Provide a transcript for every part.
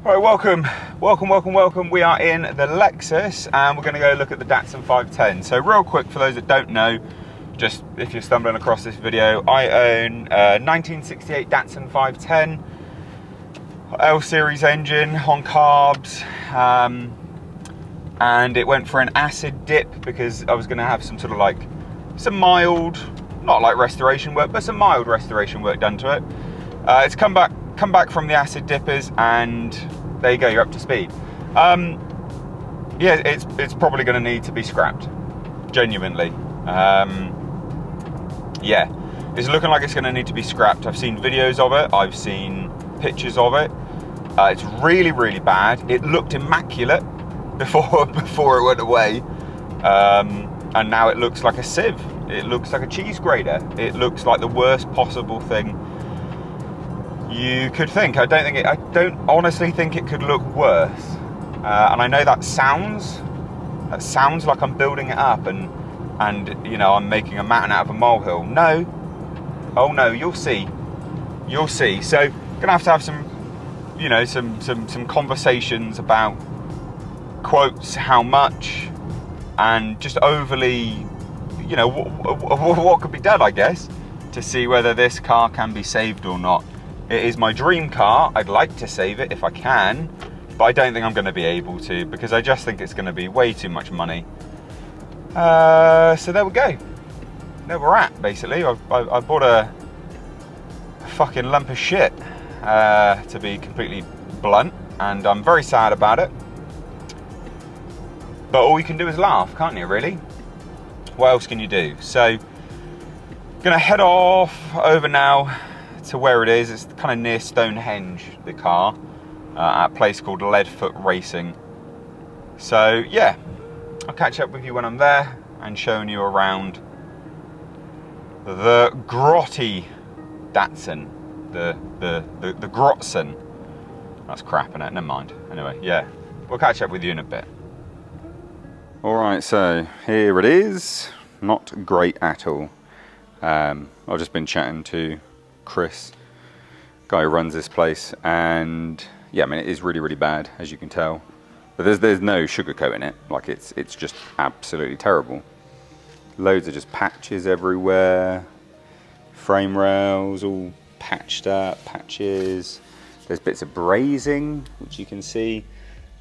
Right, welcome. We are in the Lexus and we're going to go look at the Datsun 510. So real quick, for those that don't know, just if you're stumbling across this video, I own a 1968 Datsun 510 L-series engine on carbs, and it went for an acid dip because I was going to have some sort of like some mild, not like restoration work, but some mild restoration work done to it. It's come back from the acid dippers, and there you go, you're up to speed. Yeah, it's probably going to need to be scrapped, genuinely. Yeah, it's looking like it's going to need to be scrapped. I've seen videos of it, I've seen pictures of it. It's really bad. It looked immaculate before it went away, and now it looks like a sieve. It looks like a cheese grater. It looks like the worst possible thing you could think. I don't honestly think it could look worse. And I know that sounds like I'm building it up and you know, I'm making a mountain out of a molehill. No. Oh no, you'll see. So gonna have some, you know, some conversations about quotes, how much, and just overly, you know, what could be done, I guess, to see whether this car can be saved or not. It is my dream car. I'd like to save it if I can, but I don't think I'm going to be able to, because I just think it's going to be way too much money. So there we go. There we're at, basically. I bought a fucking lump of shit, to be completely blunt, and I'm very sad about it. But all you can do is laugh, can't you, really? What else can you do? So, gonna head off over now to where it is. It's kind of near Stonehenge, the car, at a place called Leadfoot Racing. So yeah, I'll catch up with you when I'm there and showing you around the grotty Datsun, the Grotsun. That's crap, innit? Never mind. Anyway, yeah, we'll catch up with you in a bit. All right, so here it is. Not great at all. I've just been chatting to Chris, guy who runs this place, and yeah, I mean, it is really bad, as you can tell. But there's no sugarcoat in it. Like, it's just absolutely terrible. Loads of just patches everywhere. Frame rails all patched up, patches. There's bits of brazing, which you can see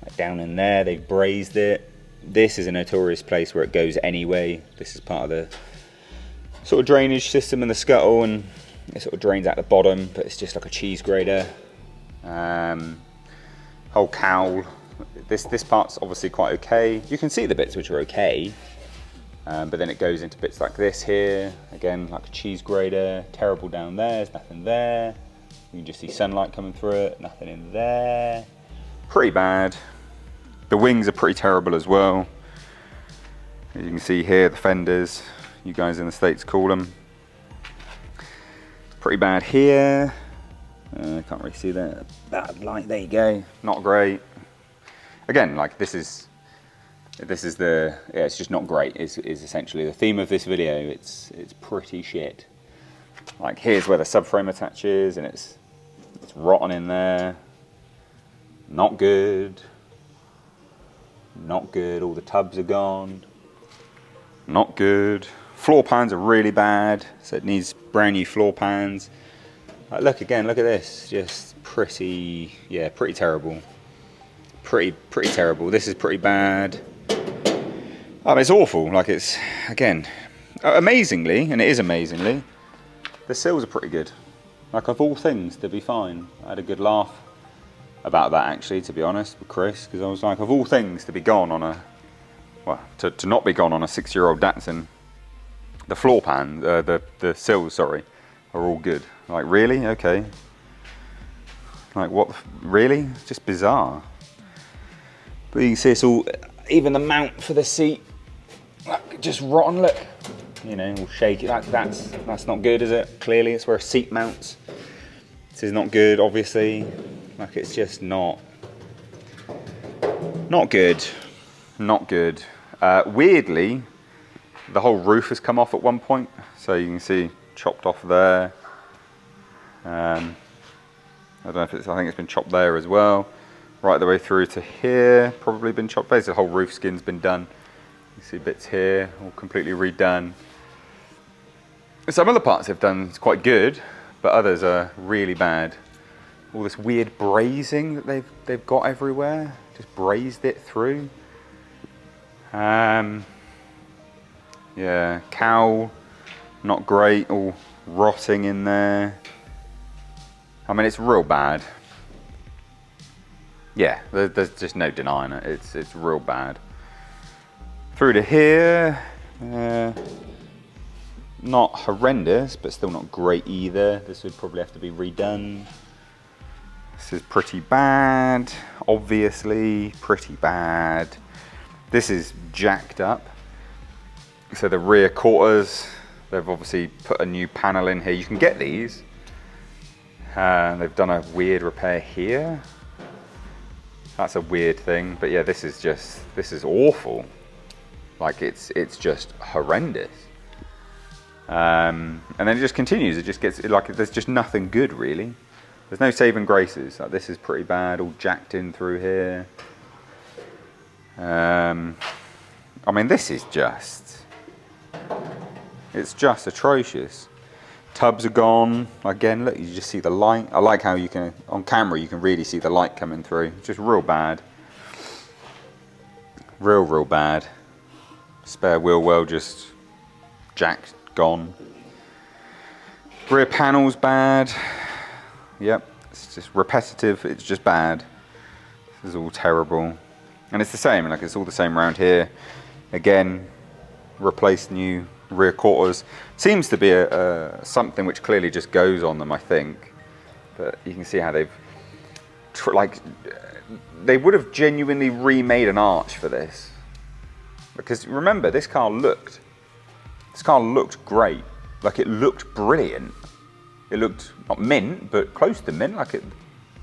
like down in there. They've brazed it. This is a notorious place where it goes anyway. This is part of the sort of drainage system in the scuttle, and it sort of drains out the bottom, but it's just like a cheese grater. Whole cowl. This part's obviously quite okay. You can see the bits which are okay, but then it goes into bits like this here. Again, like a cheese grater. Terrible down there. There's nothing there. You can just see sunlight coming through it. Nothing in there. Pretty bad. The wings are pretty terrible as well. As you can see here, the fenders, you guys in the States call them. Pretty bad here. I can't really see that. Bad light, there you go. Not great. Again, like this is the, yeah, it's just not great, is essentially the theme of this video. It's pretty shit. Like, here's where the subframe attaches, and it's rotten in there. Not good. Not good. All the tubs are gone. Not good. Floor pans are really bad, so it needs brand new floor pans. Look again, look at this. Just pretty, yeah, pretty terrible. Pretty terrible. This is pretty bad. It's awful. Like, it's, again, amazingly, and it is amazingly, the sills are pretty good. Like, of all things, to be fine. I had a good laugh about that, actually, to be honest, with Chris, because I was like, of all things to be gone on a, well, to not be gone on a 6-year-old Datsun, the floor pan, the sills, sorry, are all good. Like, really? Okay. Like, what? Really? It's just bizarre. But you can see it's all, even the mount for the seat, just rotten, look. You know, all shaky. That's not good, is it? Clearly, it's where a seat mounts. This is not good, obviously. Like, it's just not good. Not good. Weirdly, the whole roof has come off at one point. So you can see chopped off there. I don't know if it's, I think it's been chopped there as well. right the way through to here, probably been chopped. Basically, the whole roof skin's been done. You see bits here, all completely redone. Some other parts they've done quite good, but others are really bad. All this weird brazing that they've got everywhere, just brazed it through. Yeah, cowl, not great, all rotting in there. I mean, it's real bad. Yeah, there's just no denying it. It's real bad. Through to here, not horrendous, but still not great either. This would probably have to be redone. This is pretty bad, obviously, pretty bad. This is jacked up. So the rear quarters, they've obviously put a new panel in here. You can get these. They've done a weird repair here. That's a weird thing, but yeah, this is awful. Like it's just horrendous. And then it just continues. It just gets like there's just nothing good really. There's no saving graces. Like, this is pretty bad, all jacked in through here. I mean, this is it's just atrocious. Tubs are gone. Again, look, you just see the light. I like how you can, on camera, you can really see the light coming through. Just real bad. Real bad. Spare wheel well just jacked, gone. Rear panel's bad. Yep, it's just repetitive, it's just bad. This is all terrible. And it's the same, like it's all the same around here. Again, replace new rear quarters. Seems to be something which clearly just goes on them, I think. But you can see how they've, they would have genuinely remade an arch for this. Because remember, this car looked great. Like it looked brilliant. It looked not mint, but close to mint. Like it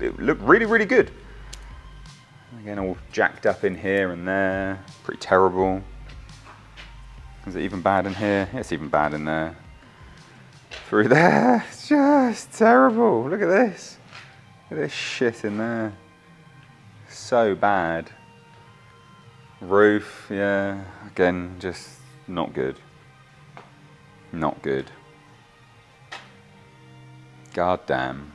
looked really good. Again, all jacked up in here and there. Pretty terrible. Is it even bad in here? Yeah, it's even bad in there. Through there, it's just terrible. Look at this. Look at this shit in there. So bad. Roof, yeah. Again, just not good. Not good. God damn.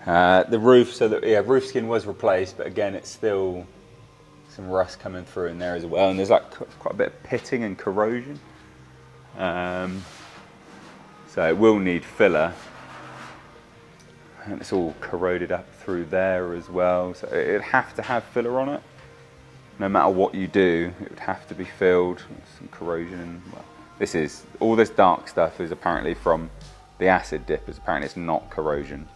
The roof, so that, yeah, roof skin was replaced, but again, it's still some rust coming through in there as well. And there's like quite a bit of pitting and corrosion. So it will need filler. And it's all corroded up through there as well. So it'd have to have filler on it. No matter what you do, it would have to be filled. Some corrosion and, well, all this dark stuff is apparently from the acid dip. Apparently it's not corrosion.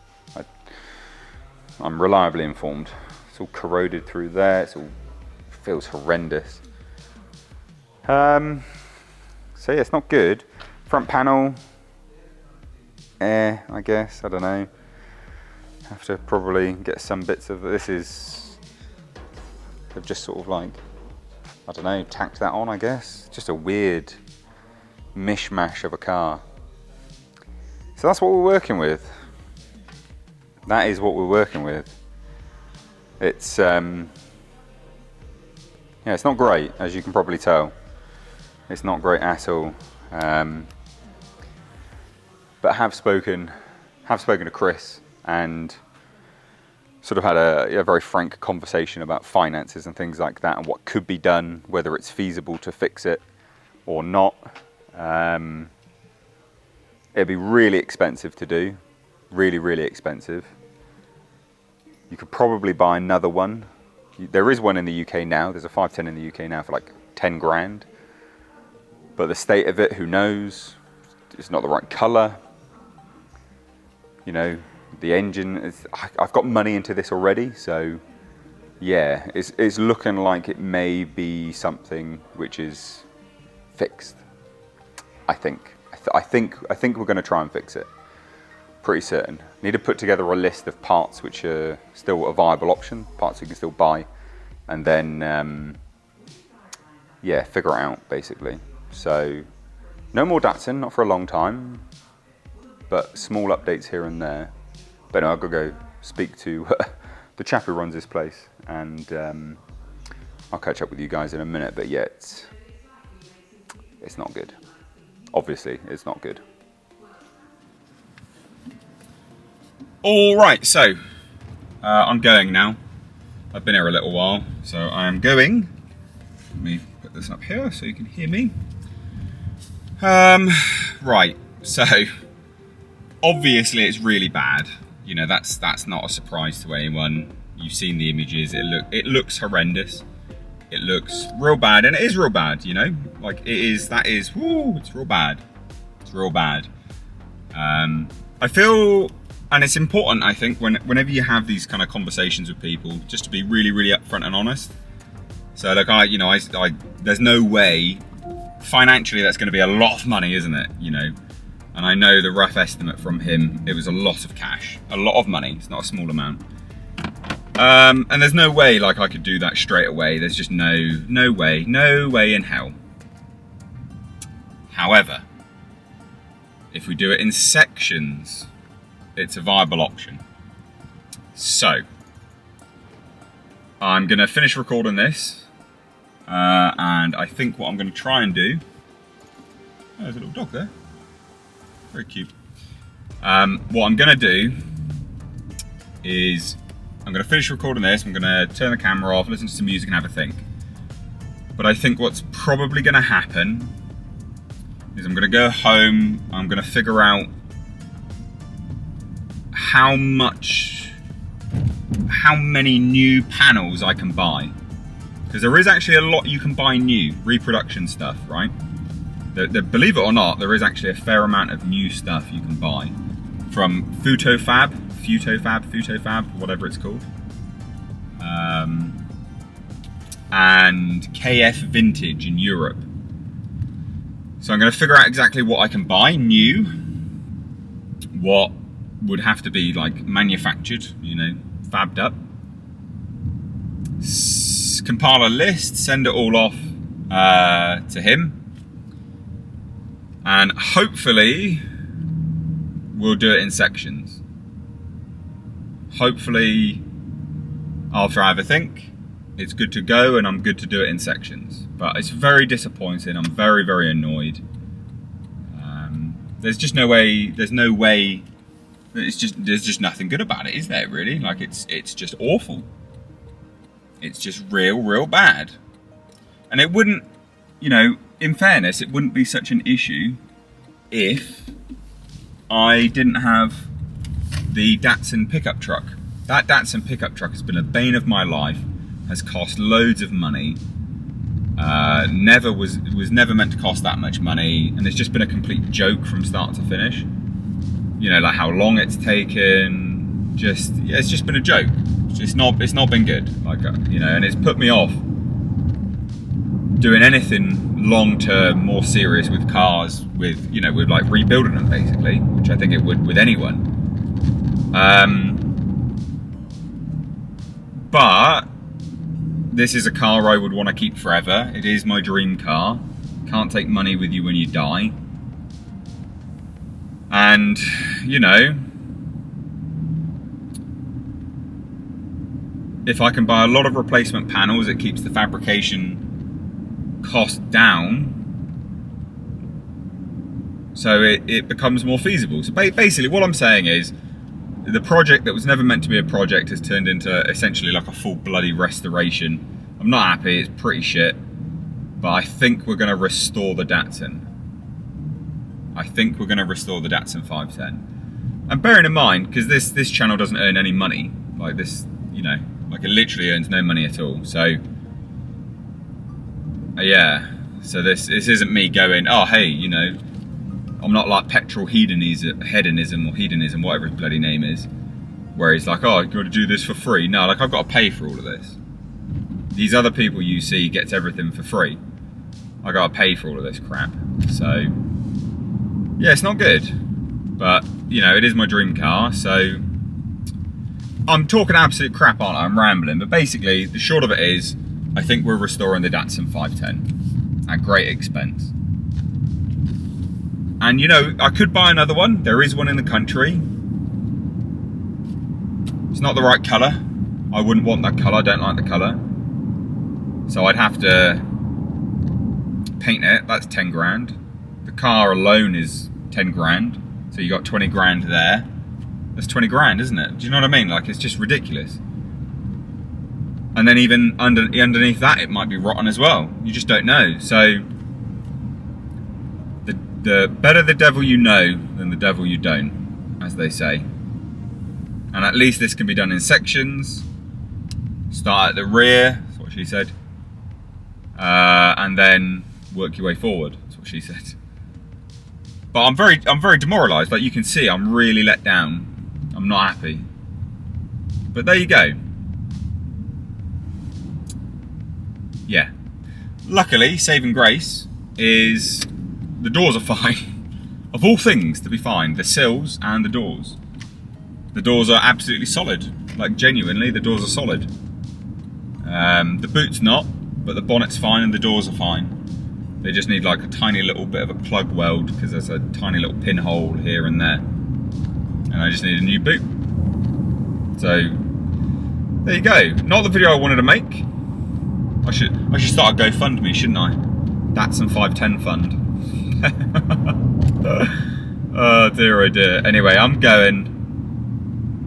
I'm reliably informed. It's all corroded through there. It feels horrendous. So yeah, it's not good. Front panel, I guess, I don't know. Have to probably get some bits of this. They've just sort of like, I don't know, tacked that on, I guess. Just a weird mishmash of a car. So that's what we're working with. That is what we're working with. It's yeah, it's not great, as you can probably tell. It's not great at all. But have spoken to Chris and sort of had a very frank conversation about finances and things like that and what could be done, whether it's feasible to fix it or not. It'd be really expensive to do, really expensive. You could probably buy another one. There is one in the UK now. There's a 510 in the UK now for like 10 grand. But the state of it, who knows? It's not the right colour. You know, the engine, I've got money into this already, so yeah, it's looking like it may be something which is fixed. I think we're going to try and fix it. Pretty certain. Need to put together a list of parts which are still a viable option, parts you can still buy, and then yeah, figure it out basically. So no more Datsun, not for a long time, but small updates here and there. But no, I've got to go speak to the chap who runs this place, and I'll catch up with you guys in a minute. But yeah, it's not good. Obviously, it's not good. All right, so I'm going now. I've been here a little while, so I am going. Let me put this up here so you can hear me. Right, so obviously it's really bad. You know, that's not a surprise to anyone. You've seen the images. It looks horrendous. It looks real bad, and it is real bad. You know, like it's real bad. It's real bad. I feel, and it's important, I think, whenever you have these kind of conversations with people, just to be really, really upfront and honest. So, like, there's no way financially that's going to be a lot of money, isn't it? You know, and I know the rough estimate from him, it was a lot of cash, a lot of money. It's not a small amount. And there's no way, like, I could do that straight away. There's just no way in hell. However, if we do it in sections, it's a viable option. So, I'm going to finish recording this, and I think what I'm going to try and do... Oh, there's a little dog there. Very cute. What I'm going to do is I'm going to finish recording this, I'm going to turn the camera off, listen to some music and have a think. But I think what's probably going to happen is I'm going to go home, I'm going to figure out how many new panels I can buy. Because there is actually a lot you can buy new, reproduction stuff, right? Believe it or not, there is actually a fair amount of new stuff you can buy. From Futofab, whatever it's called. And KF Vintage in Europe. So I'm going to figure out exactly what I can buy new, what would have to be like manufactured, you know, fabbed up. Compile a list, send it all off to him, and hopefully we'll do it in sections. Hopefully, after I have a think, it's good to go and I'm good to do it in sections. But it's very disappointing. I'm very, very annoyed. There's just no way. There's no way. There's just nothing good about it, is there? Really? Like it's just awful. It's just real bad. And it wouldn't, you know, in fairness, it wouldn't be such an issue if I didn't have the Datsun pickup truck. That Datsun pickup truck has been a bane of my life, has cost loads of money, was never meant to cost that much money, and it's just been a complete joke from start to finish. You know, like how long it's taken, it's just been a joke. It's not been good, like, you know, and it's put me off doing anything long-term, more serious with cars, with like rebuilding them basically, which I think it would with anyone. But this is a car I would want to keep forever. It is my dream car. Can't take money with you when you die. And, you know, if I can buy a lot of replacement panels, it keeps the fabrication cost down. So it becomes more feasible. So basically what I'm saying is, the project that was never meant to be a project has turned into essentially like a full bloody restoration. I'm not happy, it's pretty shit. But I think we're going to restore the Datsun. I think we're going to restore the Datsun 510. And bearing in mind, because this channel doesn't earn any money, like this, you know, like it literally earns no money at all. So, yeah. So this isn't me going, oh, hey, you know, I'm not like petrol hedonism, whatever his bloody name is, where he's like, oh, I've got to do this for free. No, like I've got to pay for all of this. These other people you see gets everything for free. I got to pay for all of this crap. So, yeah, it's not good. But, you know, it is my dream car, so I'm talking absolute crap, aren't I? I'm rambling. But basically, the short of it is, I think we're restoring the Datsun 510 at great expense. And, you know, I could buy another one. There is one in the country. It's not the right colour. I wouldn't want that colour, I don't like the colour. So I'd have to paint it, that's 10 grand. The car alone is 10 grand. So you got 20 grand there. That's 20 grand, isn't it? Do you know what I mean? Like, it's just ridiculous. And then even underneath that, it might be rotten as well. You just don't know. So the better the devil you know than the devil you don't, as they say. And at least this can be done in sections. Start at the rear, that's what she said. And then work your way forward, that's what she said. But I'm very demoralised. Like you can see, I'm really let down. I'm not happy. But there you go. Yeah. Luckily, saving grace is the doors are fine. Of all things to be fine, the sills and the doors. The doors are absolutely solid. Like genuinely, the doors are solid. The boot's not, but the bonnet's fine and the doors are fine. They just need like a tiny little bit of a plug weld because there's a tiny little pinhole here and there. And I just need a new boot. So, there you go. Not the video I wanted to make. I should start a GoFundMe, shouldn't I? Datsun 510 fund. Oh dear, oh dear. Anyway, I'm going.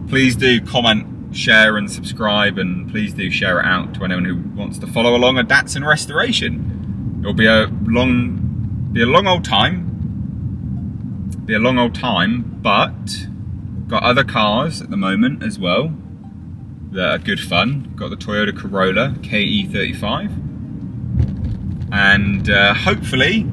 Please do comment, share and subscribe, and please do share it out to anyone who wants to follow along a Datsun restoration. It'll be a long old time. But got other cars at the moment as well that are good fun. Got the Toyota Corolla KE35, and hopefully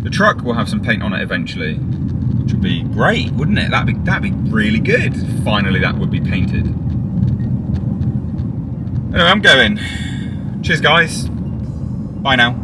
the truck will have some paint on it eventually, which would be great, wouldn't it? That'd be really good. Finally, that would be painted. Anyway, I'm going. Cheers, guys. Bye now.